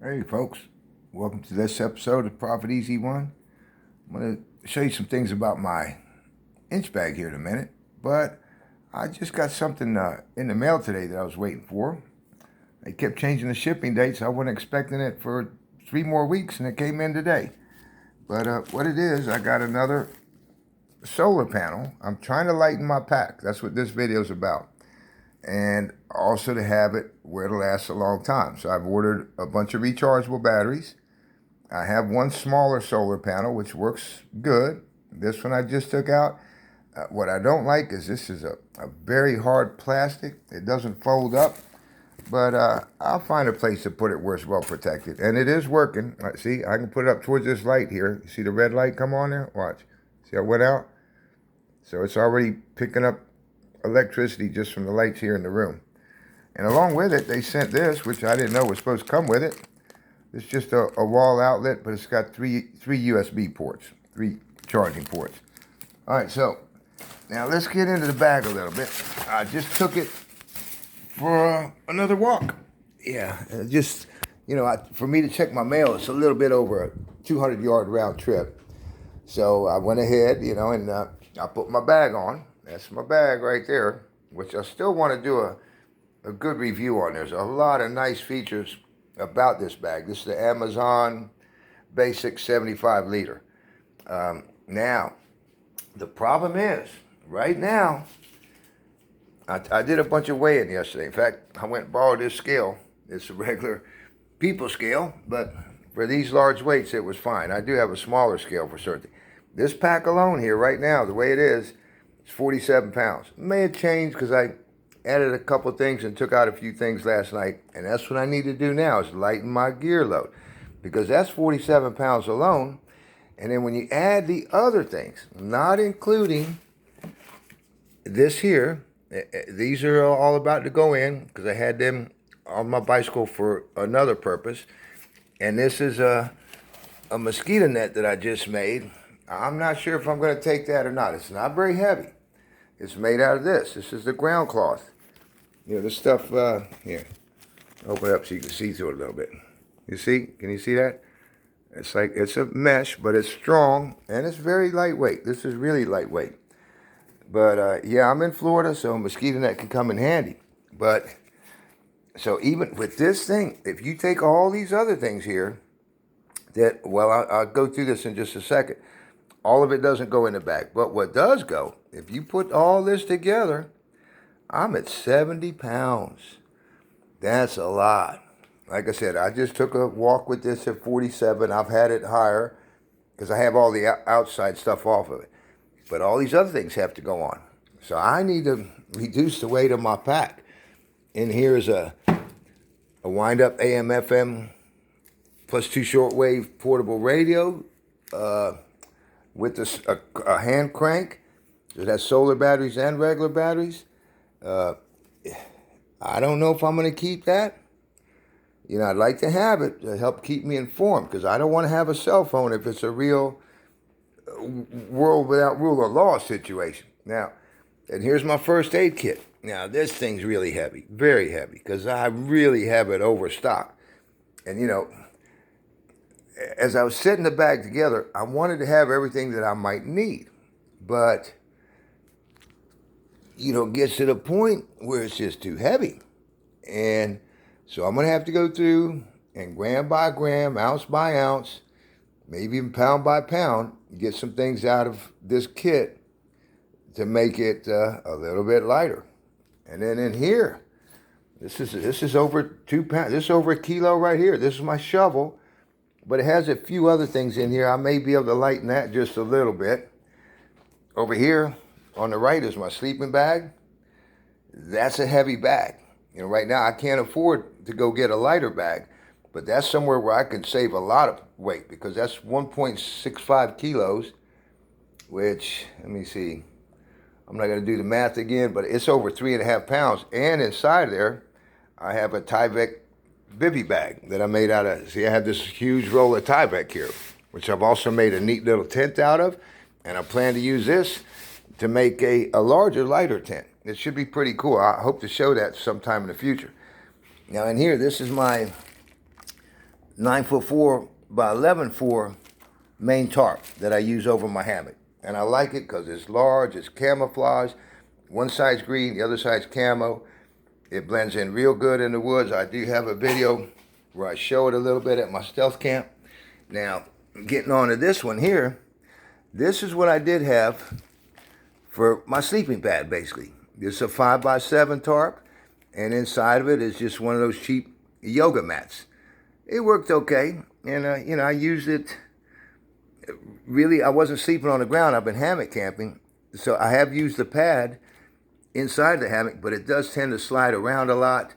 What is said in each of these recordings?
Hey folks, welcome to this episode of Profit Easy One. I'm going to show you some things about my inch bag here in a minute, but I just got something in the mail today that I was waiting for. They kept changing the shipping dates. I wasn't expecting it for 3 more weeks, and it came in today. But what it is, I got another solar panel. I'm trying to lighten my pack. That's what this video is about. And also to have it where it'll last a long time. So I've ordered a bunch of rechargeable batteries. I have one smaller solar panel, which works good. This one I just took out. What I don't like is this is a very hard plastic. It doesn't fold up, but I'll find a place to put it where it's well protected. And it is working. See, I can put it up towards this light here. You see the red light come on there? Watch. See, I went out. So it's already picking up electricity just from the lights here in the room. And along with it, they sent this, which I didn't know was supposed to come with it. It's just a wall outlet, but it's got three USB ports, 3 charging ports. All right, so now let's get into the bag a little bit. I just took it for another walk. Yeah, just, for me to check my mail, it's a little bit over a 200-yard round trip. So I went ahead, and I put my bag on. That's my bag right there, which I still want to do a good review on. There's a lot of nice features about this bag. This is the Amazon Basic 75 liter. Now, the problem is, right now, I did a bunch of weighing yesterday. In fact, I went and borrowed this scale. It's a regular people scale, but for these large weights, it was fine. I do have a smaller scale for certain. This pack alone here, right now, the way it is, it's 47 pounds. It may have changed because I added a couple things and took out a few things last night. And that's what I need to do now is lighten my gear load. Because that's 47 pounds alone. And then when you add the other things, not including this here, these are all about to go in because I had them on my bicycle for another purpose. And this is a mosquito net that I just made. I'm not sure if I'm going to take that or not. It's not very heavy. It's made out of this. This is the ground cloth. This stuff, here. Open it up so you can see through it a little bit. You see? Can you see that? It's a mesh, but it's strong, and it's very lightweight. This is really lightweight. But, yeah, I'm in Florida, so a mosquito net can come in handy. But, so even with this thing, if you take all these other things here, I'll go through this in just a second. All of it doesn't go in the bag. But what does go, if you put all this together, I'm at 70 pounds. That's a lot. Like I said, I just took a walk with this at 47. I've had it higher because I have all the outside stuff off of it. But all these other things have to go on. So I need to reduce the weight of my pack. And here's a wind-up AM/FM plus 2 shortwave portable radio. With a hand crank. It has solar batteries and regular batteries. I don't know if I'm going to keep that. I'd like to have it to help keep me informed because I don't want to have a cell phone if it's a real world without rule of law situation. Now, and here's my first aid kit. Now, this thing's really heavy, very heavy, because I really have it overstocked. And, as I was setting the bag together, I wanted to have everything that I might need. But, it gets to the point where it's just too heavy. And so I'm going to have to go through and gram by gram, ounce by ounce, maybe even pound by pound, get some things out of this kit to make it a little bit lighter. And then in here, this is over 2 pounds. This is over a kilo right here. This is my shovel. But it has a few other things in here. I may be able to lighten that just a little bit. Over here on the right is my sleeping bag. That's a heavy bag. Right now I can't afford to go get a lighter bag. But that's somewhere where I can save a lot of weight because that's 1.65 kilos, which, let me see. I'm not going to do the math again, but it's over 3.5 pounds. And inside there, I have a Tyvek Bivvy Bag that I made out of, see, I have this huge roll of Tyvek here, which I've also made a neat little tent out of, and I plan to use this to make a larger, lighter tent. It should be pretty cool. I hope to show that sometime in the future. Now in here, this is 9'4" by 11'4" main tarp that I use over my hammock. And I like it because it's large, it's camouflage. One side's green, the other side's camo. It blends in real good in the woods. I do have a video where I show it a little bit at my stealth camp. Now, getting on to this one here, this is what I did have for my sleeping pad, basically. It's a 5x7 tarp, and inside of it is just one of those cheap yoga mats. It worked okay, and I used it. Really, I wasn't sleeping on the ground. I've been hammock camping, so I have used the pad inside the hammock, but it does tend to slide around a lot.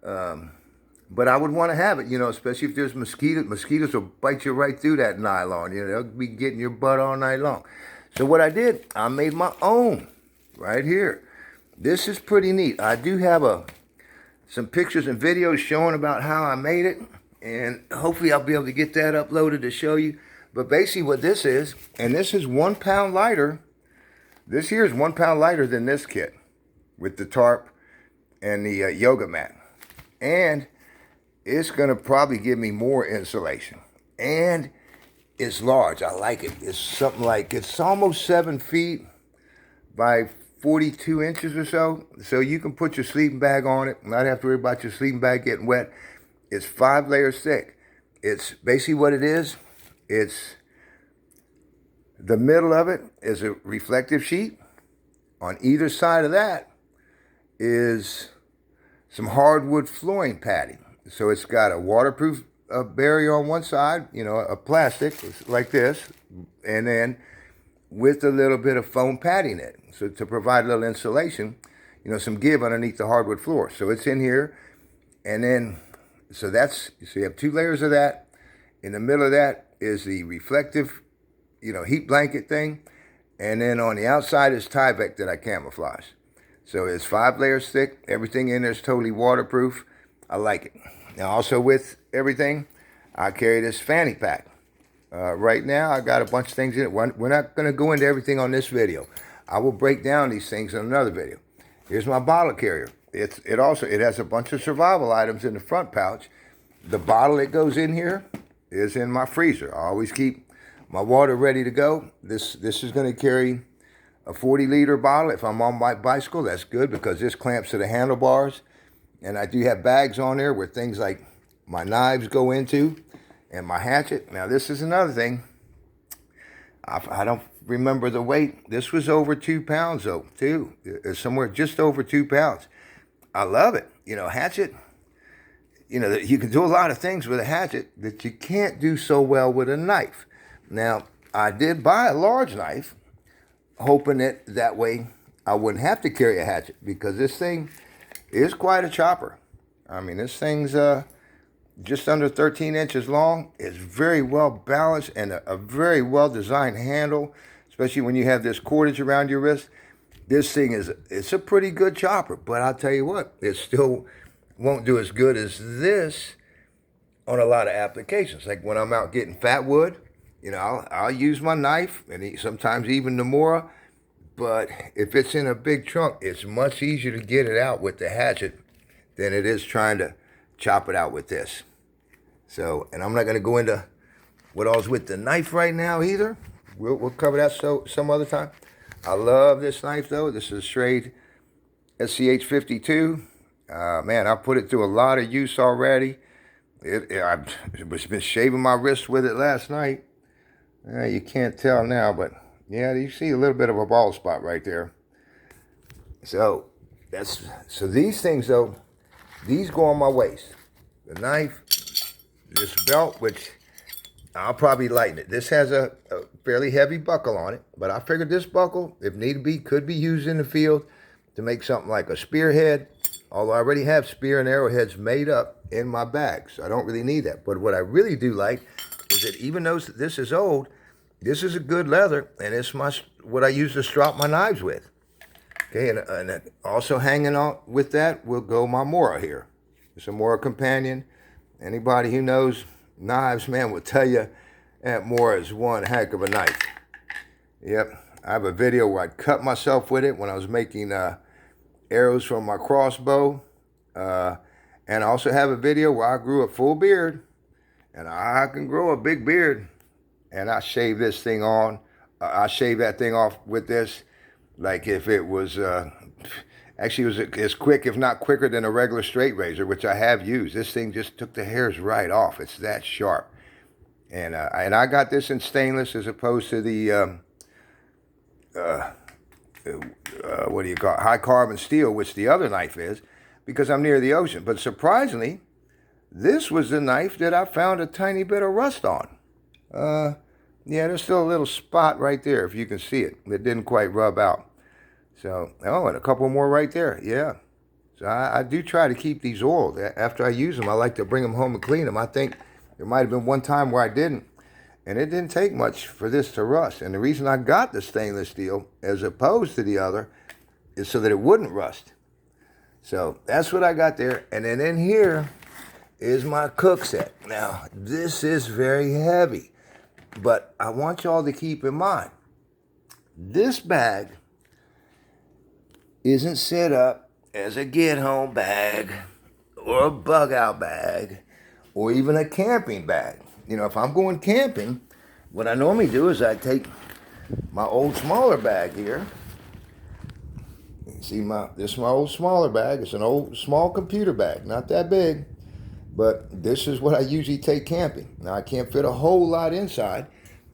But I would want to have it, especially if there's mosquitoes. Mosquitoes will bite you right through that nylon. They'll be getting your butt all night long. So what I did, I made my own right here. This is pretty neat. I do have some pictures and videos showing about how I made it, and hopefully I'll be able to get that uploaded to show you. But basically what this is, and this is 1 pound lighter. This here is 1 pound lighter than this kit with the tarp and the yoga mat. And it's going to probably give me more insulation. And it's large. I like it. It's something like, it's almost 7 feet by 42 inches or so. So you can put your sleeping bag on it. Not have to worry about your sleeping bag getting wet. It's 5 layers thick. It's basically what it is. It's the middle of it is a reflective sheet. On either side of that is some hardwood flooring padding. So it's got a waterproof barrier on one side, a plastic like this, and then with a little bit of foam padding in it. So to provide a little insulation, some give underneath the hardwood floor. So it's in here, and then, so you have 2 layers of that. In the middle of that is the reflective, heat blanket thing. And then on the outside is Tyvek that I camouflage. So it's 5 layers thick. Everything in there is totally waterproof. I like it. Now also with everything, I carry this fanny pack. Right now I got a bunch of things in it. We're not going to go into everything on this video. I will break down these things in another video. Here's my bottle carrier. It has a bunch of survival items in the front pouch. The bottle that goes in here is in my freezer. I always keep my water ready to go. This is going to carry a 40-liter bottle. If I'm on my bicycle, that's good because this clamps to the handlebars. And I do have bags on there where things like my knives go into and my hatchet. Now, this is another thing. I don't remember the weight. This was over 2 pounds, though, too. It's somewhere just over 2 pounds. I love it. Hatchet, you can do a lot of things with a hatchet that you can't do so well with a knife. Now, I did buy a large knife, hoping that way I wouldn't have to carry a hatchet, because this thing is quite a chopper. I mean, this thing's just under 13 inches long. It's very well balanced and a very well designed handle, especially when you have this cordage around your wrist. This thing it's a pretty good chopper, but I'll tell you what, it still won't do as good as this on a lot of applications. Like when I'm out getting fat wood, I'll use my knife and sometimes even the Mora. But if it's in a big trunk, it's much easier to get it out with the hatchet than it is trying to chop it out with this. So, and I'm not going to go into what all's with the knife right now either. We'll cover that some other time. I love this knife though. This is a Schrade SCH 52. Man, I put it through a lot of use already. I've been shaving my wrist with it last night. You can't tell now, but yeah, you see a little bit of a bald spot right there. So these things though, these go on my waist. The knife, this belt, which I'll probably lighten it. This has a fairly heavy buckle on it, but I figured this buckle, if need be, could be used in the field to make something like a spearhead. Although I already have spear and arrowheads made up in my bag, so I don't really need that. But what I really do like is that even though this is old, this is a good leather, and it's what I use to strap my knives with. Okay, and also hanging on with that will go my Mora here. It's a Mora companion. Anybody who knows knives, man, will tell you that Mora is one heck of a knife. Yep, I have a video where I cut myself with it when I was making arrows from my crossbow. And I also have a video where I grew a full beard And I can grow a big beard, and I shave this thing on. I shave that thing off with this, like if it was, actually it was as quick, if not quicker than a regular straight razor, which I have used. This thing just took the hairs right off. It's that sharp. And I got this in stainless as opposed to the, what do you call it, high carbon steel, which the other knife is, because I'm near the ocean. But surprisingly, this was the knife that I found a tiny bit of rust on. Yeah, there's still a little spot right there, if you can see it. It didn't quite rub out. So, oh, and a couple more right there, yeah. So I do try to keep these oiled. After I use them, I like to bring them home and clean them. I think there might have been one time where I didn't. And it didn't take much for this to rust. And the reason I got the stainless steel, as opposed to the other, is so that it wouldn't rust. So that's what I got there. And then in here is my cook set. Now, this is very heavy. But I want y'all to keep in mind, this bag isn't set up as a get-home bag or a bug-out bag or even a camping bag. You know, if I'm going camping, what I normally do is I take my old smaller bag here. You see, this is my old smaller bag. It's an old small computer bag, not that big, but this is what I usually take camping. Now, I can't fit a whole lot inside,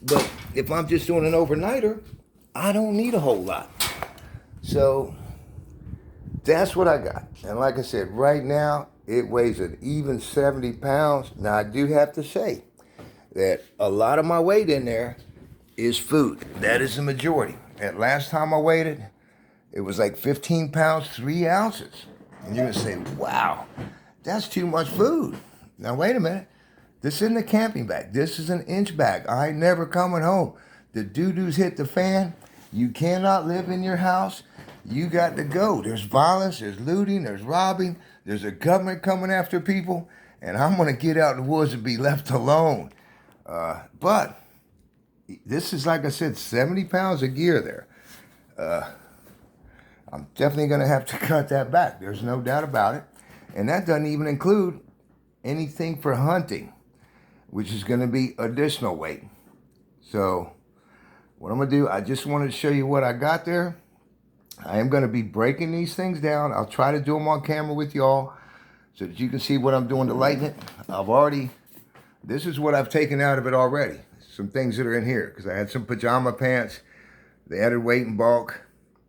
but if I'm just doing an overnighter, I don't need a whole lot. So that's what I got. And like I said, right now, it weighs an even 70 pounds. Now, I do have to say that a lot of my weight in there is food. That is the majority. And last time I weighed it was like 15 pounds, 3 ounces. And you're going to say, wow, that's too much food. Now, wait a minute. This isn't a camping bag. This is an inch bag. I ain't never coming home. The doo-doos hit the fan. You cannot live in your house. You got to go. There's violence, there's looting, there's robbing, there's a government coming after people, and I'm going to get out in the woods and be left alone. But this is, like I said, 70 pounds of gear there. I'm definitely going to have to cut that back. There's no doubt about it. And that doesn't even include anything for hunting, which is going to be additional weight. So what I'm going to do, I just wanted to show you what I got there. I am going to be breaking these things down. I'll try to do them on camera with y'all so that you can see what I'm doing to lighten it. This is what I've taken out of it already. Some things that are in here, because I had some pajama pants. They added weight and bulk.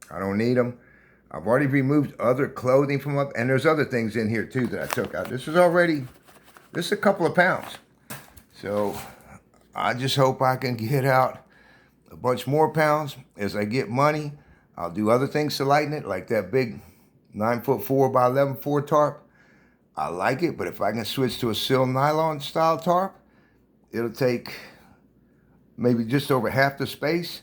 I don't need them. I've already removed other clothing from up, and there's other things in here too that I took out. This is a couple of pounds. So I just hope I can get out a bunch more pounds as I get money. I'll do other things to lighten it, like that big 9'4" by 11'4" tarp. I like it, but if I can switch to a sil nylon style tarp, it'll take maybe just over half the space,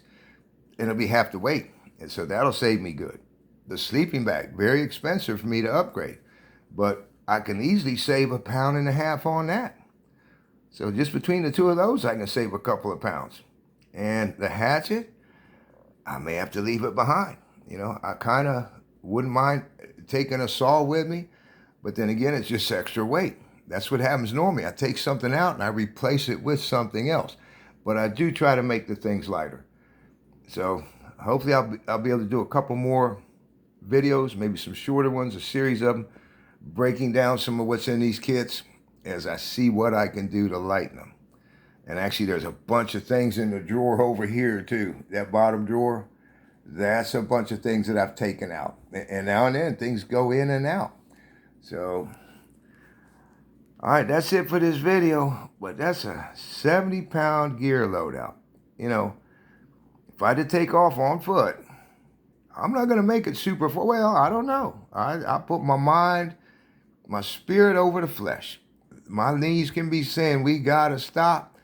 and it'll be half the weight. And so that'll save me good. The sleeping bag, very expensive for me to upgrade, but I can easily save 1.5 pounds on that. So just between the two of those, I can save a couple of pounds. And the hatchet, I may have to leave it behind. You know, I kind of wouldn't mind taking a saw with me, but then again, it's just extra weight. That's what happens normally. I take something out and I replace it with something else. But I do try to make the things lighter. So hopefully I'll be able to do a couple more videos, maybe some shorter ones, a series of them, breaking down some of what's in these kits as I see what I can do to lighten them. And actually, there's a bunch of things in the drawer over here, too. That bottom drawer, that's a bunch of things that I've taken out. And now and then, things go in and out. So, all right, that's it for this video. But that's a 70-pound gear loadout. You know, if I had to take off on foot, I'm not going to make it super far. Well, I don't know. I put my mind, my spirit over the flesh. My knees can be saying, we got to stop.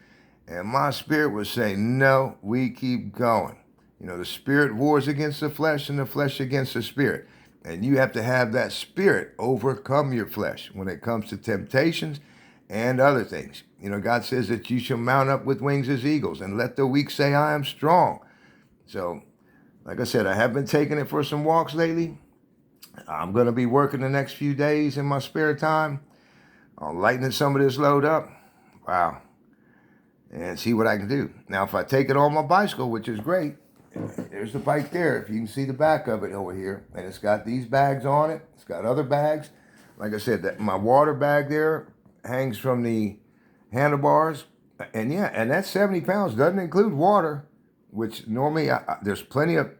And my spirit would say, no, we keep going. You know, the spirit wars against the flesh and the flesh against the spirit. And you have to have that spirit overcome your flesh when it comes to temptations and other things. You know, God says that you shall mount up with wings as eagles and let the weak say, I am strong. So, like I said, I have been taking it for some walks lately. I'm going to be working the next few days in my spare time on lightening some of this load up. Wow. And see what I can do. Now, if I take it on my bicycle, which is great, there's the bike there. If you can see the back of it over here. And it's got these bags on it. It's got other bags. Like I said, that my water bag there hangs from the handlebars. And yeah, and that 70 pounds doesn't include water, which normally there's plenty of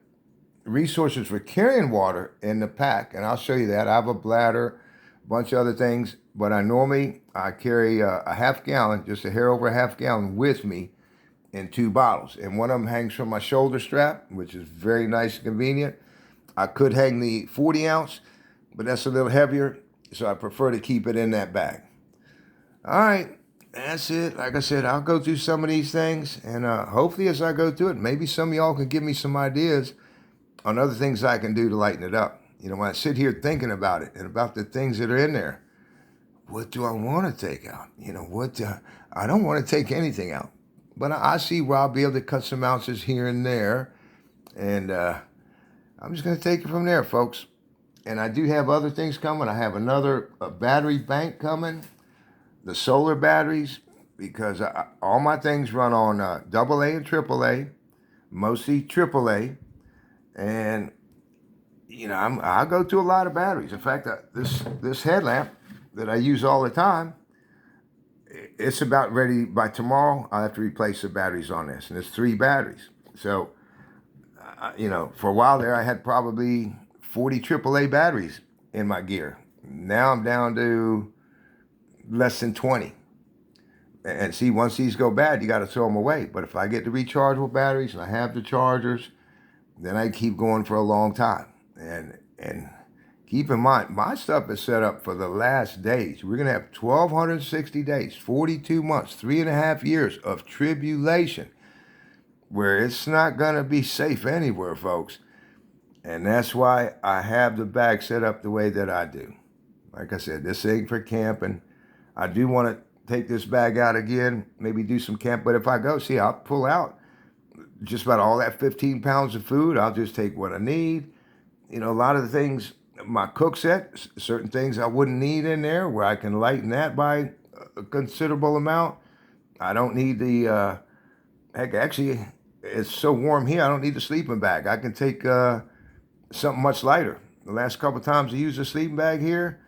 resources for carrying water in the pack. And I'll show you that. I have a bladder, a bunch of other things. But I carry a half gallon, just a hair over a half gallon with me in 2 bottles. And one of them hangs from my shoulder strap, which is very nice and convenient. I could hang the 40 ounce, but that's a little heavier. So I prefer to keep it in that bag. All right, that's it. Like I said, I'll go through some of these things. And hopefully as I go through it, maybe some of y'all can give me some ideas on other things I can do to lighten it up. You know, when I sit here thinking about it and about the things that are in there, what do I want to take out? You know, I don't want to take anything out. But I see where I'll be able to cut some ounces here and there. And I'm just going to take it from there, folks. And I do have other things coming. I have another battery bank coming, the solar batteries, because all my things run on AA and AAA, mostly AAA. And, you know, I go through a lot of batteries. In fact, this headlamp that I use all the time, it's about ready by tomorrow. I'll have to replace the batteries on this, and it's 3 batteries. So, you know, for a while there, I had probably 40 AAA batteries in my gear. Now I'm down to less than 20. And see, once these go bad, you got to throw them away. But if I get the rechargeable batteries and I have the chargers, then I keep going for a long time. And keep in mind, my stuff is set up for the last days. We're going to have 1,260 days, 42 months, 3.5 years of tribulation, where it's not going to be safe anywhere, folks. And that's why I have the bag set up the way that I do. Like I said, this ain't for camping. I do want to take this bag out again, maybe do some camp. But if I go, see, I'll pull out just about all that 15 pounds of food. I'll just take what I need. You know, a lot of the things, my cook set, certain things I wouldn't need in there, where I can lighten that by a considerable amount. I don't need the, heck, actually, it's so warm here, I don't need the sleeping bag. I can take something much lighter. The last couple of times I used a sleeping bag here,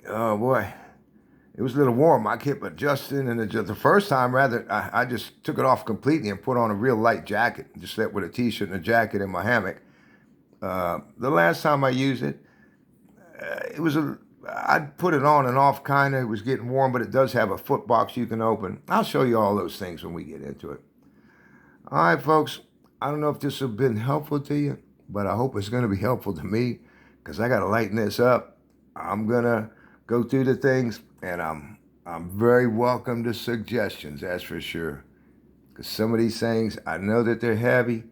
oh boy, it was a little warm. I kept adjusting, and the first time, rather, I just took it off completely and put on a real light jacket. Just slept with a t-shirt and a jacket in my hammock. The last time I used it, I'd put it on and off kind of. It was getting warm, but it does have a foot box you can open. I'll show you all those things when we get into it. All right, folks, I don't know if this has been helpful to you, but I hope it's going to be helpful to me, because I got to lighten this up. I'm going to go through the things, and I'm very welcome to suggestions, that's for sure. Because some of these things, I know that they're heavy,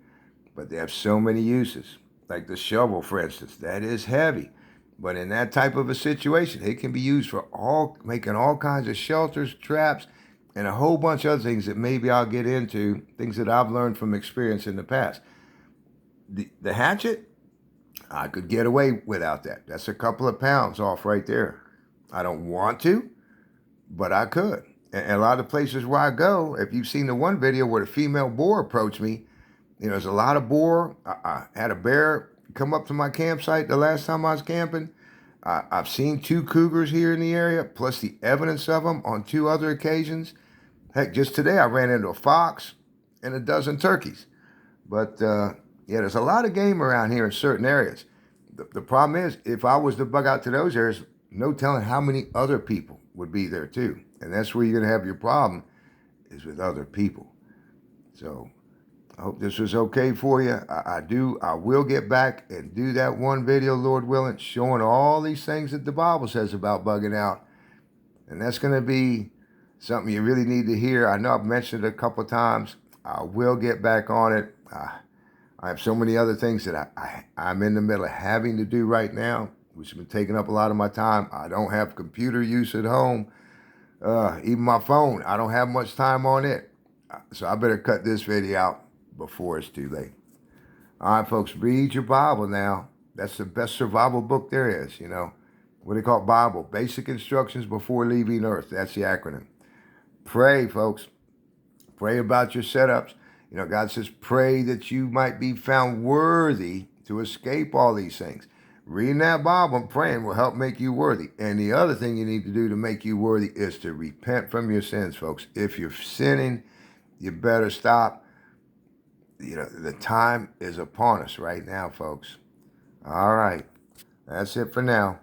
but they have so many uses. Like the shovel, for instance, that is heavy. But in that type of a situation, it can be used for making all kinds of shelters, traps, and a whole bunch of other things that maybe I'll get into, things that I've learned from experience in the past. The hatchet, I could get away without that. That's a couple of pounds off right there. I don't want to, but I could. And a lot of places where I go, if you've seen the one video where the female boar approached me, you know, there's a lot of boar. I had a bear come up to my campsite the last time I was camping. I've seen 2 cougars here in the area, plus the evidence of them on 2 other occasions. Heck, just today I ran into a fox and a dozen turkeys. But yeah, there's a lot of game around here in certain areas. The problem is, if I was to bug out to those areas, no telling how many other people would be there too. And that's where you're going to have your problem, is with other people. So I hope this was okay for you. I will get back and do that one video, Lord willing, showing all these things that the Bible says about bugging out. And that's going to be something you really need to hear. I know I've mentioned it a couple of times. I will get back on it. I have so many other things that I'm in the middle of having to do right now, which has been taking up a lot of my time. I don't have computer use at home. Even my phone, I don't have much time on it. So I better cut this video out before it's too late. All right, folks, read your Bible now. That's the best survival book there is, you know. What they call Bible, Basic Instructions Before Leaving Earth. That's the acronym. Pray, folks. Pray about your setups. You know, God says, pray that you might be found worthy to escape all these things. Reading that Bible and praying will help make you worthy. And the other thing you need to do to make you worthy is to repent from your sins, folks. If you're sinning, you better stop. You know, the time is upon us right now, folks. All right. That's it for now.